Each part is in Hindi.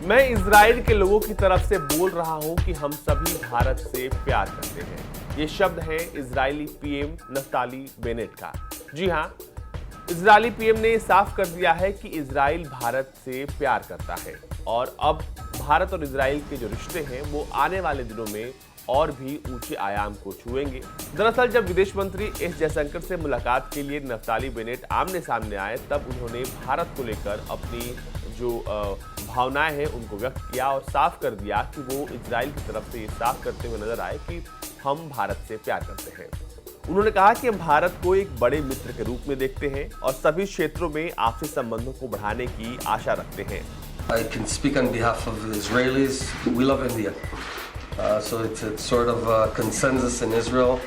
मैं इजराइल के लोगों की तरफ से बोल रहा हूं कि हम सभी भारत से प्यार करते हैं। ये शब्द है इजरायली पीएम नफ्ताली बेनेट का। जी हां, इजरायली पीएम ने साफ कर दिया है कि इजराइल भारत से प्यार करता है और अब भारत और इजराइल के जो रिश्ते हैं वो आने वाले दिनों में और भी ऊंचे आयाम को छुएंगे। दरअसल जब विदेश मंत्री एस जयशंकर से मुलाकात के लिए नफ्ताली बेनेट आमने सामने आए तब उन्होंने भारत को लेकर अपनी जो भावनाएं हैं उनको व्यक्त किया और साफ कर दिया कि वो इजराइल की तरफ से ये साफ करते हुए नजर आए कि हम भारत से प्यार करते हैं। उन्होंने कहा कि हम भारत को एक बड़े मित्र के रूप में देखते हैं और सभी क्षेत्रों में आपसी संबंधों को बढ़ाने की आशा रखते हैं। I can speak on behalf of Israelis. We love India. So it's sort of a consensus in Israel.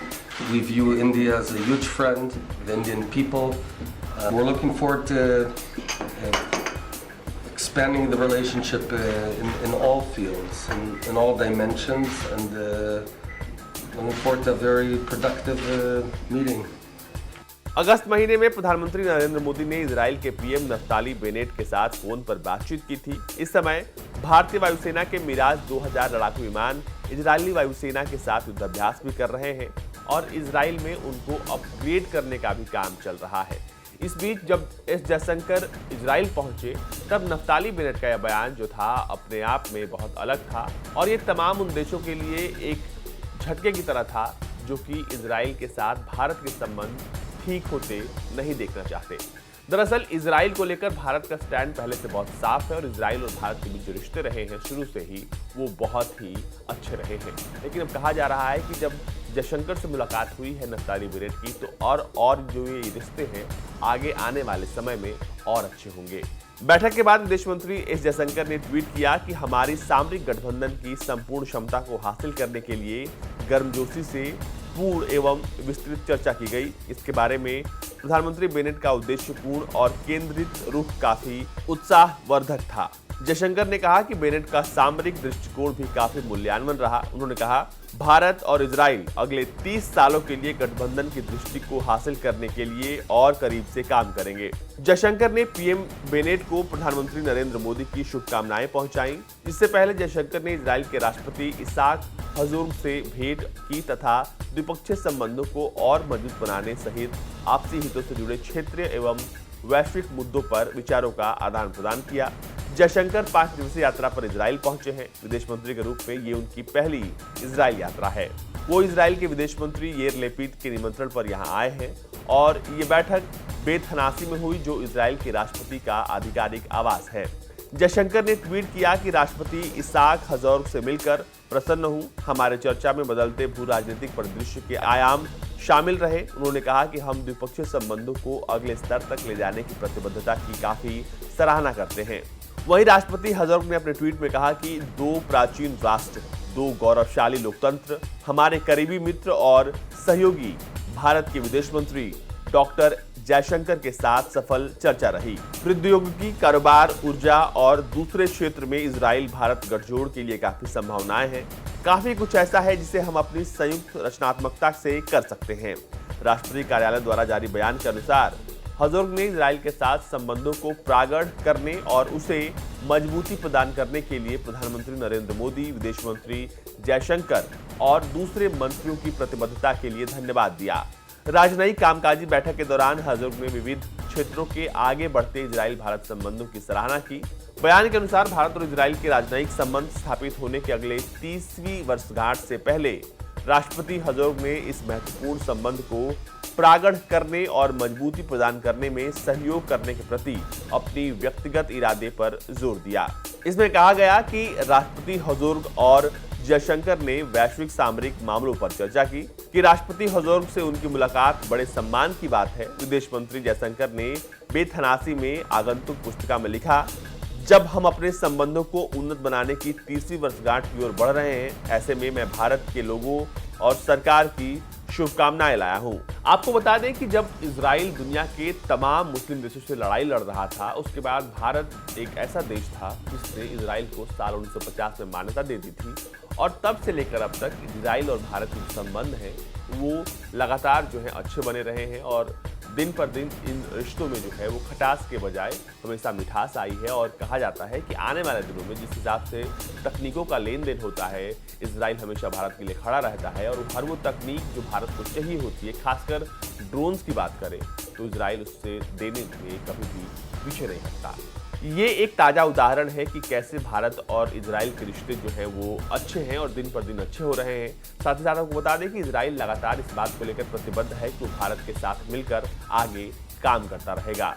We view India as a huge friend of the Indian people. We're looking forward to expanding the relationship in all fields, in all dimensions, and looking forward to a very productive meeting. अगस्त महीने में प्रधानमंत्री नरेंद्र मोदी ने इजराइल के पीएम नफ्ताली बेनेट के साथ फोन पर बातचीत की थी। इस समय भारतीय वायुसेना के मिराज 2000 लड़ाकू विमान इजरायली वायुसेना के साथ युद्धाभ्यास भी कर रहे हैं और इजराइल में उनको अपग्रेड करने का भी काम चल रहा है। इस बीच जब एस जयशंकर इजराइल पहुंचे तब नफ्ताली बेनेट का यह बयान जो था अपने आप में बहुत अलग था और ये तमाम उन देशों के लिए एक झटके की तरह था जो कि इजराइल के साथ भारत के संबंध ठीक होते नहीं देखना चाहते। दरअसल इजराइल को लेकर भारत का स्टैंड पहले से बहुत साफ है और इजराइल और भारत के बीच जो रिश्ते रहे हैं शुरू से ही वो बहुत ही अच्छे रहे हैं। लेकिन अब कहा जा रहा है कि जब जयशंकर से मुलाकात हुई है नफ्ताली बेनेट की तो और जो ये रिश्ते हैं आगे आने वाले समय में और अच्छे होंगे। बैठक के बाद विदेश मंत्री एस जयशंकर ने ट्वीट किया कि हमारी सामरिक गठबंधन की संपूर्ण क्षमता को हासिल करने के लिए गर्मजोशी से पूर्ण एवं विस्तृत चर्चा की गई। इसके बारे में प्रधानमंत्री बेनेट का उद्देश्यपूर्ण और केंद्रित रुख काफी उत्साहवर्धक था। जयशंकर ने कहा कि बेनेट का सामरिक दृष्टिकोण भी काफी मूल्यवान रहा। उन्होंने कहा भारत और इजराइल अगले 30 सालों के लिए गठबंधन की दृष्टि को हासिल करने के लिए और करीब से काम करेंगे। जयशंकर ने पीएम बेनेट को प्रधानमंत्री नरेंद्र मोदी की शुभकामनाएं पहुंचाई। इससे पहले जयशंकर ने इजराइल के राष्ट्रपति इसाक हर्जोग से भेंट की तथा द्विपक्षीय संबंधों को और मजबूत बनाने सहित आपसी हितों से जुड़े क्षेत्रीय एवं वैश्विक मुद्दों पर विचारों का आदान प्रदान किया। जयशंकर 5 दिवसीय यात्रा पर इजराइल पहुंचे हैं। विदेश मंत्री के रूप में ये उनकी पहली इजराइल यात्रा है। वो इजराइल के विदेश मंत्री येर लेपिड के निमंत्रण पर यहां आए हैं और ये बैठक बेत हनासी में हुई जो इजराइल के राष्ट्रपति का आधिकारिक आवास है। जयशंकर ने ट्वीट किया कि राष्ट्रपति इसाक हर्जोग से मिलकर प्रसन्न हूं। हमारे चर्चा में बदलते भू राजनीतिक परिदृश्य के आयाम शामिल रहे। उन्होंने कहा कि हम द्विपक्षीय संबंधों को अगले स्तर तक ले जाने की प्रतिबद्धता की काफी सराहना करते हैं। वहीं राष्ट्रपति हर्जोग ने अपने ट्वीट में कहा कि 2 प्राचीन राष्ट्र, 2 गौरवशाली लोकतंत्र, हमारे करीबी मित्र और सहयोगी भारत के विदेश मंत्री डॉक्टर जयशंकर के साथ सफल चर्चा रही। प्रौद्योगिकी, कारोबार, ऊर्जा और दूसरे क्षेत्र में इजराइल भारत गठजोड़ के लिए काफी संभावनाएं हैं। काफी कुछ ऐसा है जिसे हम अपनी संयुक्त रचनात्मकता से कर सकते हैं। राष्ट्रपति कार्यालय द्वारा जारी बयान के अनुसार हर्जोग ने इजराइल के साथ संबंधों को प्रगाढ़ करने और उसे मजबूती प्रदान करने के लिए प्रधानमंत्री नरेंद्र मोदी, विदेश मंत्री जयशंकर और दूसरे मंत्रियों की प्रतिबद्धता के लिए धन्यवाद दिया। राजनयिक कामकाजी बैठक के दौरान हर्जोग ने विविध क्षेत्रों के आगे बढ़ते इजराइल भारत संबंधों की सराहना की। बयान के अनुसार भारत और इजराइल के राजनयिक संबंध स्थापित होने के अगले 30वीं वर्षगांठ से पहले राष्ट्रपति हर्जोग ने इस महत्वपूर्ण संबंध को प्रगाढ़ करने और मजबूती प्रदान करने में सहयोग करने के प्रति अपनी व्यक्तिगत इरादे पर जोर दिया। इसमें कहा गया कि राष्ट्रपति हर्जोग और जयशंकर ने वैश्विक सामरिक मामलों पर चर्चा की कि राष्ट्रपति हर्जोग से उनकी मुलाकात बड़े सम्मान की बात है। विदेश मंत्री जयशंकर ने बेत हनासी में आगंतुक पुस्तिका में लिखा, जब हम अपने संबंधों को उन्नत बनाने की 30वीं वर्षगांठ की ओर बढ़ रहे हैं, ऐसे में मैं भारत के लोगों और सरकार की शुभकामनाएं लाया हूं। आपको बता दें कि जब इजराइल दुनिया के तमाम मुस्लिम देशों से लड़ाई लड़ रहा था उसके बाद भारत एक ऐसा देश था जिसने इजराइल को साल 1950 में मान्यता दे दी थी और तब से लेकर अब तक इजराइल और भारत के संबंध हैं वो लगातार जो है अच्छे बने रहे हैं और दिन पर दिन इन रिश्तों में जो है वो खटास के बजाय हमेशा मिठास आई है। और कहा जाता है कि आने वाले दिनों में जिस हिसाब से तकनीकों का लेन देन होता है, इजराइल हमेशा भारत के लिए खड़ा रहता है और हर वो तकनीक जो भारत को चाहिए होती है, खासकर ड्रोन्स की बात करें तो इजराइल उससे देने में कभी भी पीछे नहीं हटता। ये एक ताज़ा उदाहरण है कि कैसे भारत और इजराइल के रिश्ते जो हैं वो अच्छे हैं और दिन पर दिन अच्छे हो रहे हैं। साथ ही साथ आपको बता दें कि इजराइल लगातार इस बात को लेकर प्रतिबद्ध है कि वो भारत के साथ मिलकर आगे काम करता रहेगा।